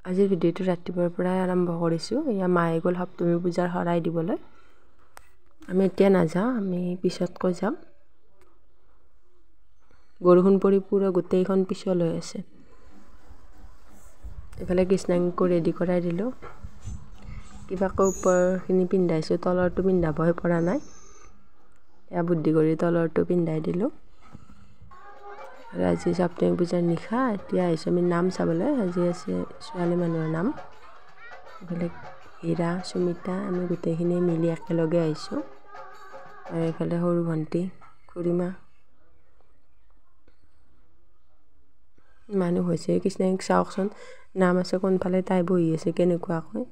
আজিৰ ভিডিঅ'টো ৰাতিপুৱাৰ পৰাই আৰম্ভ কৰিছোঁ। এয়া মায়ে গ'ল সপ্তমী পূজাৰ শৰাই দিবলৈ। আমি এতিয়া নাযাওঁ, আমি পিছতকৈ যাম। বৰষুণ পৰি পুৰা গোটেইখন পিছল হৈ আছে। এইফালে কৃষ্ণাংকো ৰেডি কৰাই দিলোঁ। কিবাকৈ ওপৰখিনি পিন্ধাইছোঁ, তলৰটো পিন্ধাবই পৰা নাই। এয়া বুদ্ধি কৰি তলৰটো পিন্ধাই দিলোঁ। আৰু আজি সপ্তমী পূজাৰ নিশা এতিয়া আহিছোঁ আমি নাম চাবলৈ। আজি আছে ছোৱালী মানুহৰ নাম। এইফালে হীৰা, সুমিতা, আমি গোটেইখিনি মিলি একেলগে আহিছোঁ। আৰু এইফালে সৰু ভণ্টি, খুৰীমা। মানুহ হৈছে, কৃষ্ণাক চাওকচোন, নাম আছে কোনফালে, তাই বহি আছে কেনেকুৱাকৈ।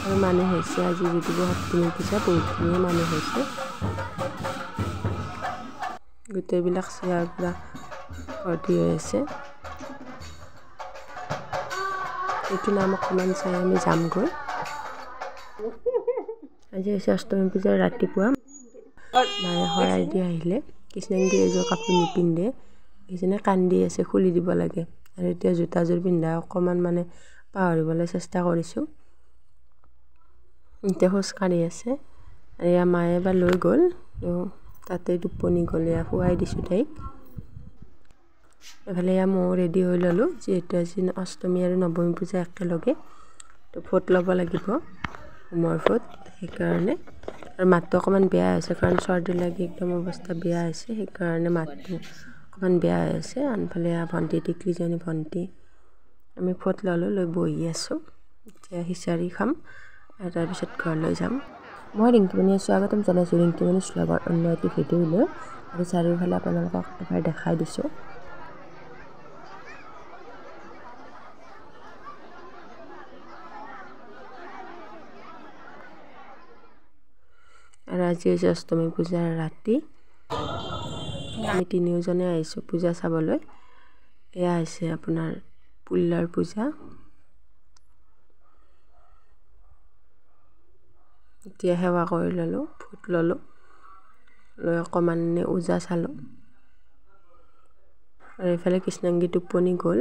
আৰু মানুহ হৈছে আজি যদিও সপ্তমী পূজা বহুতখিনিয়ে মানুহ হৈছে। গোটেইবিলাক চেয়াৰ পৰা ভৰ্তি হৈ আছে। এইটো নাম অকণমান চাই আমি যামগৈ। আজি হৈছে অষ্টমী পূজাৰ ৰাতিপুৱা। মায়ে শৰাই দি আহিলে। কৃষ্ণাংগী এযোৰ কাপোৰ নিপিন্ধে, সেইজনে কান্দি আছে, খুলি দিব লাগে। আৰু এতিয়া জোতাযোৰ পিন্ধা অকণমান পাহৰিবলৈ চেষ্টা কৰিছোঁ। এতিয়া খোজকাঢ়ি আছে। আৰু এয়া মায়ে এবাৰ লৈ গ'ল, তাতে টোপনি গ'ল, এয়া শুৱাই দিছোঁ তাইক। এইফালে এয়া ময়ো ৰেডি হৈ ল'লোঁ, যিহেতু আজি অষ্টমী আৰু নৱমী পূজা একেলগে, তো ফোট ল'ব লাগিব, হোমৰ ফোট, সেইকাৰণে। আৰু মাতটো অকণমান বেয়া হৈছে, কাৰণ চৰ্দি লাগি একদম অৱস্থা বেয়া হৈছে, সেইকাৰণে মাতটো অকণমান বেয়া হৈ আছে। আনফালে ভণ্টি, টিকলিজনী ভণ্টি, আমি ফোট ল'লোঁ, লৈ বহি আছোঁ। এতিয়া খিচাৰি খাম আৰু তাৰপিছত ঘৰলৈ যাম। মই ৰিংকিমণি স্বাগতম জনাইছোঁ ৰিংকিমণি শ্লগৰ অন্য এটি ভিডিঅ'লৈ। আৰু চাৰিওফালে আপোনালোকক এবাৰ দেখাই দিছোঁ। আৰু আজি হৈছে অষ্টমী পূজাৰ ৰাতি। আমি তিনিওজনে আহিছোঁ পূজা চাবলৈ। এয়া হৈছে আপোনাৰ পুল্লাৰ পূজা। এতিয়া সেৱা কৰি ল'লোঁ, ফোট ল'লোঁ, লৈ অকণমান ওজা চালোঁ। আৰু এইফালে কৃষ্ণাংগী টোপনি গ'ল,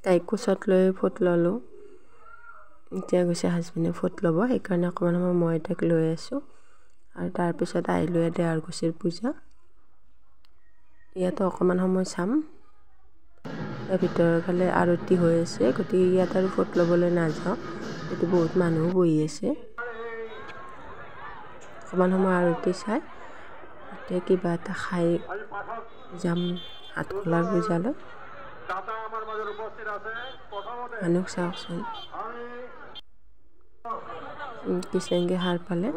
তাইক কোচত লৈ ফোট ল'লোঁ। এতিয়া গৈছে হাজবেণ্ডে ফোট ল'ব, সেইকাৰণে অকণমান সময় মই তাইক লৈ আছোঁ। আৰু তাৰপিছত আহিলোঁ দেওৰকুছিৰ পূজা। ইয়াতো অকণমান সময় চাম। ভিতৰৰ ফালে আৰতি হৈ আছে, গতিকে ইয়াত আৰু ফোট ল'বলৈ নাযাওঁ, এইটো বহুত মানুহো বহি আছে। অকণমান সময় আৰতি চাই এতিয়া কিবা এটা খাই যাম হাটখোলাৰ পূজালৈ। মানুহ চাওকচোন, কৃষ্ণাংগী সাৰ পালে।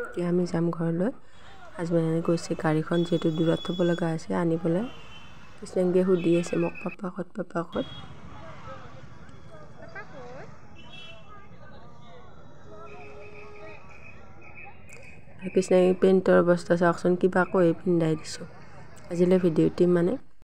এতিয়া আমি যাম ঘৰলৈ। হাজবেণ্ডে গৈছে গাড়ীখন যিহেতু দূৰত থ'ব লগা আছে আনিবলৈ। কৃষ্ণাংগীয়ে সুধি আছে মোক, পাপা ক'ত, পাপা ক'ত। কৃষ্ণাংগী পেণ্টৰ অৱস্থা চাওকচোন, কিবা কৈ পিন্ধাই দিছোঁ। আজিলৈ ভিডিঅ'টি